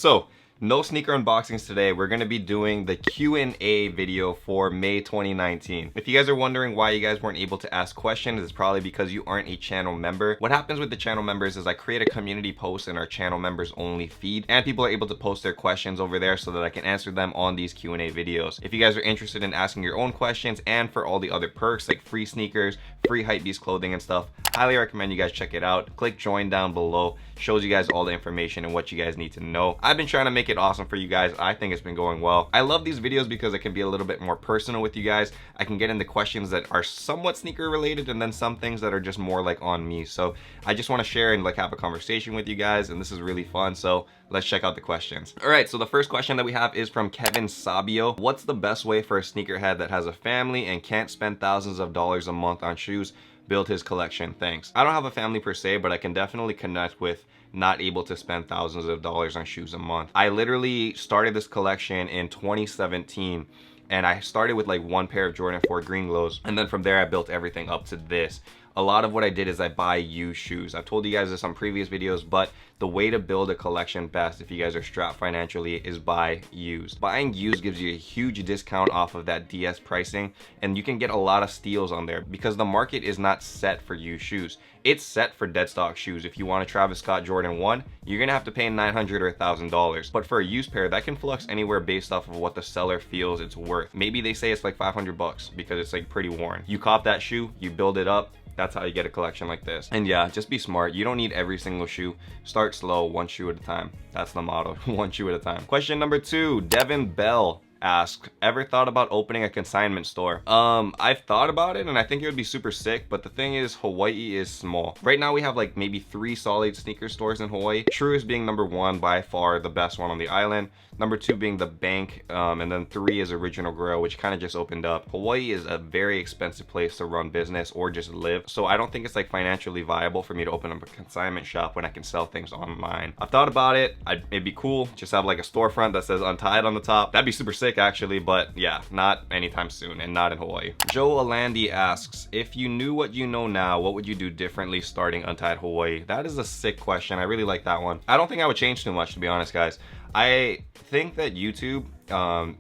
So no sneaker unboxings today. We're going to be doing the Q&A video for May 2019. If you guys are wondering why you guys weren't able to ask questions, it's probably because you aren't a channel member. What happens with the channel members is I create a community post in our channel members only feed, and people are able to post their questions over there so that I can answer them on these Q&A videos. If you guys are interested in asking your own questions and for all the other perks like free sneakers, free Hypebeast clothing and stuff, highly recommend you guys check it out. Click join down below. Shows you guys all the information and what you guys need to know. I've been trying to make it awesome for you guys. I think it's been going well. I love these videos because it can be a little bit more personal with you guys. I can get into questions that are somewhat sneaker related and then some things that are just more like on me. So I just want to share and like have a conversation with you guys, and this is really fun. So let's check out the questions. All right, so the first question that we have is from Kevin Sabio. What's the best way for a sneakerhead that has a family and can't spend thousands of dollars a month on shoes build his collection? Thanks. I don't have a family per se, but I can definitely connect with not able to spend thousands of dollars on shoes a month. I literally started this collection in 2017, and I started with like one pair of Jordan 4 Green Glows, and then from there I built everything up to this. A lot of what I did is I buy used shoes. I've told you guys this on previous videos, but the way to build a collection best if you guys are strapped financially is buy used. Buying used gives you a huge discount off of that DS pricing, and you can get a lot of steals on there because the market is not set for used shoes. It's set for dead stock shoes. If you want a Travis Scott Jordan 1, you're gonna have to pay $900 or $1,000. But for a used pair, that can flux anywhere based off of what the seller feels it's worth. Maybe they say it's like 500 bucks because it's like pretty worn. You cop that shoe, you build it up. That's how you get a collection like this. And yeah, just be smart. You don't need every single shoe. Start slow, one shoe at a time. That's the motto, one shoe at a time. Question number 2, Devin Bell asked, ever thought about opening a consignment store? I've thought about it and I think it would be super sick, but the thing is Hawaii is small. Right now we have like maybe 3 solid sneaker stores in Hawaii. Truist being number 1, by far the best one on the island. Number 2 being the Bank, and then 3 is Original Grill, which kind of just opened up. Hawaii is a very expensive place to run business or just live, so I don't think it's like financially viable for me to open up a consignment shop when I can sell things online. I've thought about it. It'd be cool, just have like a storefront that says Untied on the top. That'd be super sick actually, but yeah, not anytime soon and not in Hawaii. Joe Alandi asks, if you knew what you know now, what would you do differently starting Untied Hawaii? That is a sick question. I really like that one. I don't think I would change too much, to be honest, guys. I think that YouTube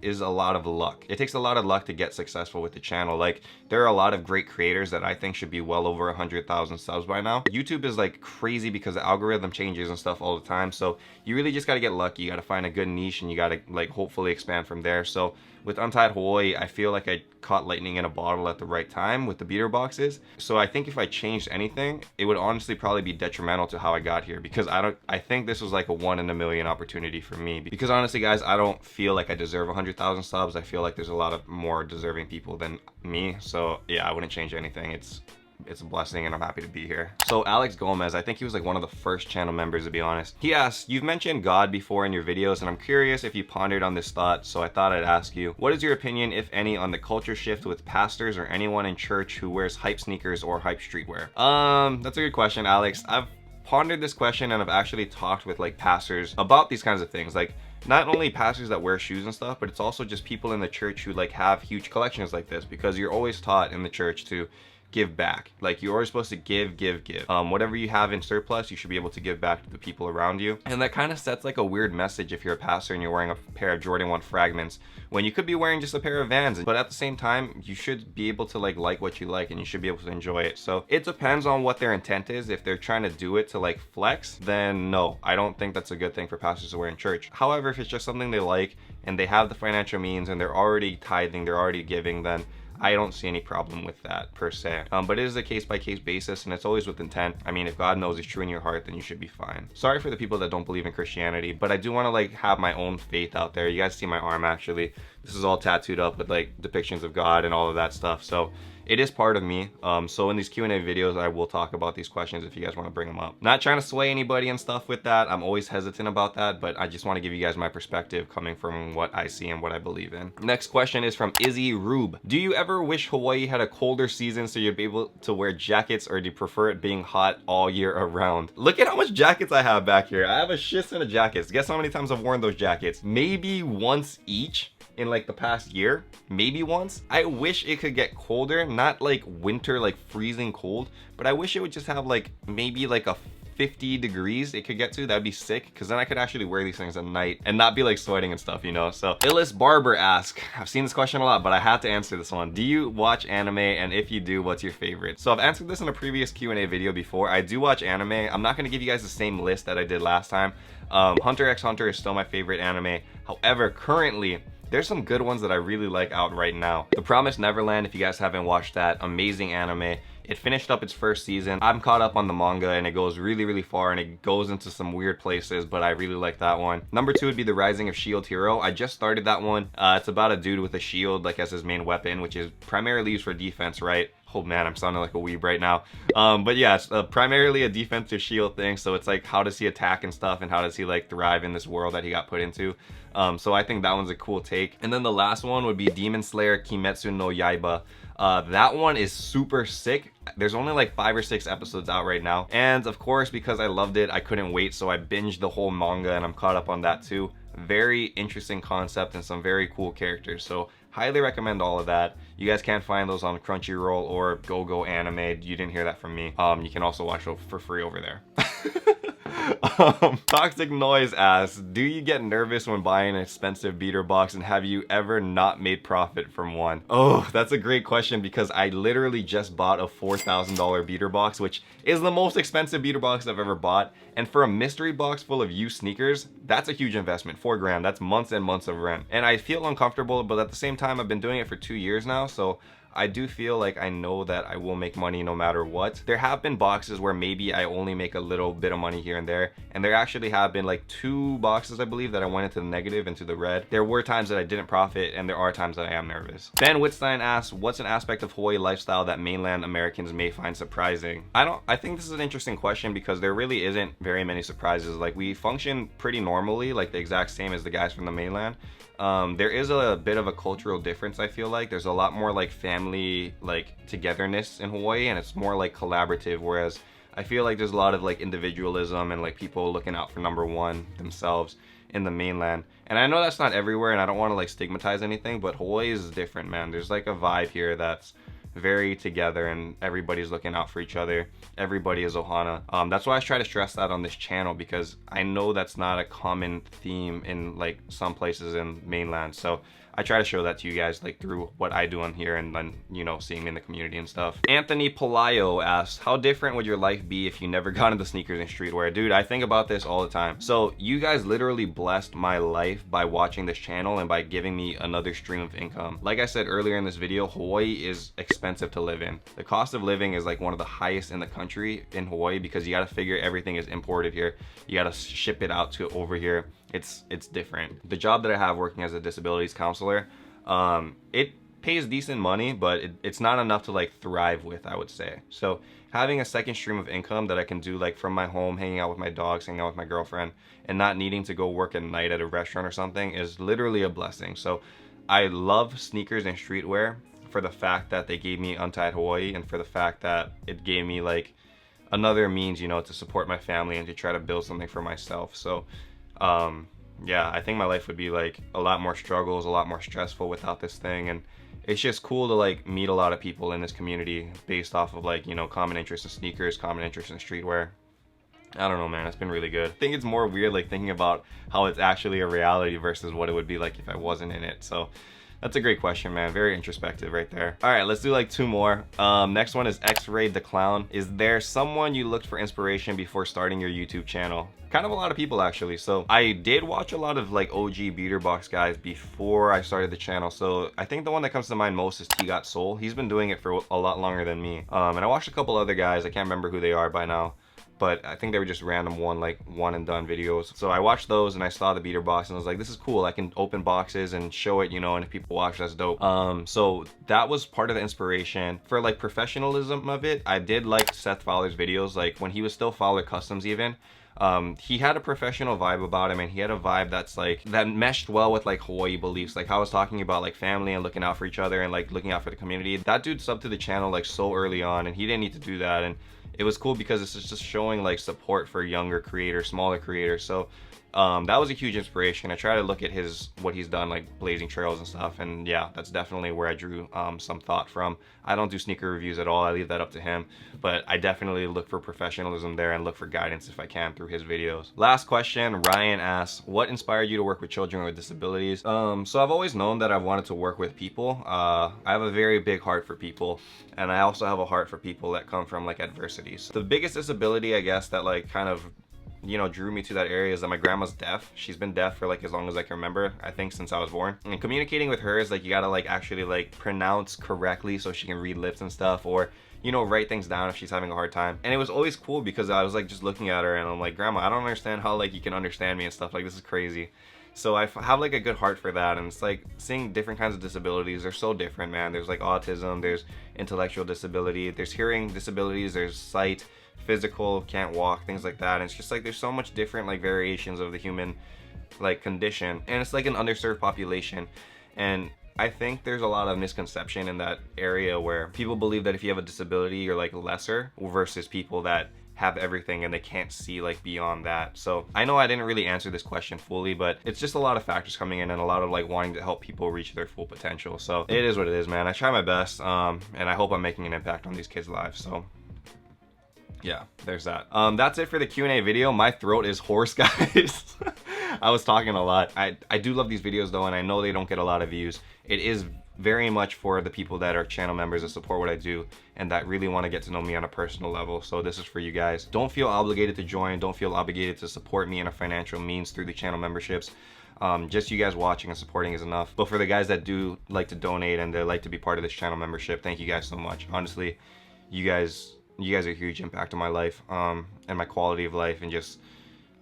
is a lot of luck. It takes a lot of luck to get successful with the channel. Like, there are a lot of great creators that I think should be well over 100,000 subs by now. YouTube is like crazy because the algorithm changes and stuff all the time. So you really just got to get lucky. You got to find a good niche and you got to like hopefully expand from there. So with Untied Hawaii, I feel like I caught lightning in a bottle at the right time with the beater boxes. So I think if I changed anything, it would honestly probably be detrimental to how I got here, because I think this was like a 1 in a million opportunity for me. Because honestly, guys, I don't feel like I deserve 100,000 subs. I feel like there's a lot of more deserving people than me. So yeah, I wouldn't change anything. It's a blessing and I'm happy to be here. So Alex Gomez, I think he was like one of the first channel members, to be honest. He asked, you've mentioned God before in your videos and I'm curious if you pondered on this thought, so I thought I'd ask you, what is your opinion, if any, on the culture shift with pastors or anyone in church who wears hype sneakers or hype streetwear? That's a good question, Alex. I've pondered this question and I've actually talked with like pastors about these kinds of things. Like, not only pastors that wear shoes and stuff, but it's also just people in the church who like have huge collections like this, because you're always taught in the church to give back. Like, you're always supposed to give. Whatever you have in surplus, you should be able to give back to the people around you. And that kind of sets like a weird message if you're a pastor and you're wearing a pair of Jordan 1 Fragments when you could be wearing just a pair of Vans. But at the same time, you should be able to like what you like and you should be able to enjoy it. So it depends on what their intent is. If they're trying to do it to like flex, then no, I don't think that's a good thing for pastors to wear in church. However, if it's just something they like and they have the financial means and they're already tithing, they're already giving, then I don't see any problem with that per se. But it is a case-by-case basis and it's always with intent. I mean, if God knows it's true in your heart, then you should be fine. Sorry for the people that don't believe in Christianity, but I do want to like have my own faith out there. You guys see my arm actually. This is all tattooed up with like depictions of God and all of that stuff. So it is part of me. So in these Q&A videos, I will talk about these questions if you guys want to bring them up. Not trying to sway anybody and stuff with that. I'm always hesitant about that, but I just want to give you guys my perspective coming from what I see and what I believe in. Next question is from Izzy Rube. Do you ever wish Hawaii had a colder season so you'd be able to wear jackets, or do you prefer it being hot all year around? Look at how much jackets I have back here. I have a shit ton of jackets. Guess how many times I've worn those jackets? Maybe once each in like the past year, maybe once. I wish it could get colder, not like winter, like freezing cold, but I wish it would just have like maybe like a 50 degrees it could get to. That'd be sick, because then I could actually wear these things at night and not be like sweating and stuff, you know? So Illest Barber asks, I've seen this question a lot, but I have to answer this one. Do you watch anime, and if you do, what's your favorite? So I've answered this in a previous Q&A video before. I do watch anime. I'm not gonna give you guys the same list that I did last time. Hunter x Hunter is still my favorite anime. However, currently, there's some good ones that I really like out right now. The Promised Neverland, if you guys haven't watched that, amazing anime. It finished up its first season. I'm caught up on the manga, and it goes really, really far, and it goes into some weird places, but I really like that one. Number 2 would be The Rising of Shield Hero. I just started that one. It's about a dude with a shield like as his main weapon, which is primarily used for defense, right? Oh man, I'm sounding like a weeb right now. But yeah, it's primarily a defensive shield thing. So it's like, how does he attack and stuff, and how does he like thrive in this world that he got put into? So I think that one's a cool take. And then the last one would be Demon Slayer Kimetsu no Yaiba. That one is super sick. There's only like 5 or 6 episodes out right now. And of course, because I loved it, I couldn't wait. So I binged the whole manga, and I'm caught up on that too. Very interesting concept and some very cool characters. So highly recommend all of that. You guys can't find those on Crunchyroll or GoGo Anime. You didn't hear that from me. You can also watch it for free over there. Toxic Noise asks, do you get nervous when buying an expensive beater box, and have you ever not made profit from one? Oh, that's a great question, because I literally just bought a $4,000 beater box, which is the most expensive beater box I've ever bought. And for a mystery box full of used sneakers, that's a huge investment. $4 grand, that's months and months of rent. And I feel uncomfortable, but at the same time, I've been doing it for 2 years now, so I do feel like I know that I will make money no matter what. There have been boxes where maybe I only make a little bit of money here and there, and there actually have been like 2 boxes, I believe, that I went into the negative, into the red. There were times that I didn't profit, and there are times that I am nervous. Ben Whitstein asks, what's an aspect of Hawaii lifestyle that mainland Americans may find surprising? I think this is an interesting question, because there really isn't very many surprises. Like, we function pretty normally, like the exact same as the guys from the mainland. There is a bit of a cultural difference. I feel like there's a lot more like family like togetherness in Hawaii, and it's more like collaborative, whereas I feel like there's a lot of like individualism and like people looking out for number one themselves in the mainland. And I know that's not everywhere, and I don't want to like stigmatize anything, but Hawaii is different, man. There's like a vibe here that's very together, and everybody's looking out for each other. Everybody is ohana. That's why I try to stress that on this channel, because I know that's not a common theme in like some places in mainland. So I try to show that to you guys like through what I do on here, and then, you know, seeing me in the community and stuff. Anthony Palayo asks, how different would your life be if you never got into sneakers and streetwear? Dude, I think about this all the time. So you guys literally blessed my life by watching this channel and by giving me another stream of income. Like I said earlier in this video, Hawaii is expensive to live in. The cost of living is like one of the highest in the country in Hawaii, because you got to figure everything is imported here. You got to ship it out to over here. It's different. The job that I have working as a disabilities counselor, it pays decent money, but it's not enough to like thrive with, I would say. So having a second stream of income that I can do like from my home, hanging out with my dogs, hanging out with my girlfriend, and not needing to go work at night at a restaurant or something is literally a blessing. So I love sneakers and streetwear for the fact that they gave me Untied Hawaii, and for the fact that it gave me like another means, you know, to support my family and to try to build something for myself. So yeah, I think my life would be like a lot more struggles, a lot more stressful without this thing. And it's just cool to like meet a lot of people in this community based off of like, you know, common interest in sneakers, common interest in streetwear. I don't know, man, it's been really good. I think it's more weird like thinking about how it's actually a reality versus what it would be like if I wasn't in it. So that's a great question, man. Very introspective right there. All right, let's do like 2 more. Next one is X-Ray the Clown. Is there someone you looked for inspiration before starting your YouTube channel? Kind of a lot of people, actually. So I did watch a lot of like OG beater box guys before I started the channel. So I think the one that comes to mind most is T Got Soul. He's been doing it for a lot longer than me. And I watched a couple other guys. I can't remember who they are by now, but I think they were just random one and done videos. So I watched those and I saw the beater box and I was like, this is cool. I can open boxes and show it, you know, and if people watch, that's dope. So that was part of the inspiration. For like professionalism of it, I did like Seth Fowler's videos, like when he was still Fowler Customs even. He had a professional vibe about him, and he had a vibe that's like, that meshed well with like Hawaii beliefs. Like how I was talking about like family and looking out for each other and like looking out for the community. That dude subbed to the channel like so early on, and he didn't need to do that. And it was cool because it's just showing like support for younger creators, smaller creators. So that was a huge inspiration. I try to look at what he's done, like blazing trails and stuff, and yeah, that's definitely where I drew some thought from. I don't do sneaker reviews at all. I leave that up to him, but I definitely look for professionalism there and look for guidance if I can through his videos. Last question, Ryan asks, what inspired you to work with children with disabilities? So I've always known that I've wanted to work with people. I have a very big heart for people, and I also have a heart for people that come from like adversities. The biggest disability, I guess, that like kind of, you know, drew me to that area is that my grandma's deaf. She's been deaf for like as long as I can remember, I think since I was born. And communicating with her is like, you gotta like actually like pronounce correctly so she can read lips and stuff, or, you know, write things down if she's having a hard time. And it was always cool because I was like just looking at her and I'm like, Grandma, I don't understand how like you can understand me and stuff, like this is crazy. So I have like a good heart for that, and it's like seeing different kinds of disabilities. They're so different, man. There's like autism, there's intellectual disability, there's hearing disabilities, there's sight, physical, can't walk, things like that. And it's just like there's so much different like variations of the human like condition, and it's like an underserved population. And I think there's a lot of misconception in that area where people believe that if you have a disability you're like lesser versus people that have everything and they can't see like beyond that. So I know I didn't really answer this question fully, but it's just a lot of factors coming in and a lot of like wanting to help people reach their full potential. So it is what it is, man. I try my best, and I hope I'm making an impact on these kids' lives. So yeah, there's that. That's it for the Q&A video. My throat is hoarse, guys. I was talking a lot. I do love these videos though, and I know they don't get a lot of views. It is very much for the people that are channel members that support what I do and that really want to get to know me on a personal level. So this is for you guys. Don't feel obligated to join. Don't feel obligated to support me in a financial means through the channel memberships. Just you guys watching and supporting is enough. But for the guys that do like to donate and they like to be part of this channel membership, thank you guys so much. Honestly, you guys are a huge impact on my life, and my quality of life, and just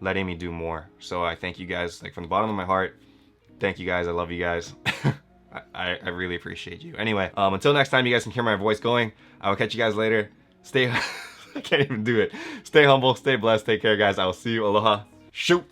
letting me do more. So I thank you guys, like from the bottom of my heart. Thank you guys. I love you guys. I really appreciate you. Anyway, until next time, you guys can hear my voice going. I will catch you guys later. Stay, I can't even do it. Stay humble, stay blessed, take care, guys. I will see you. Aloha. Shoot.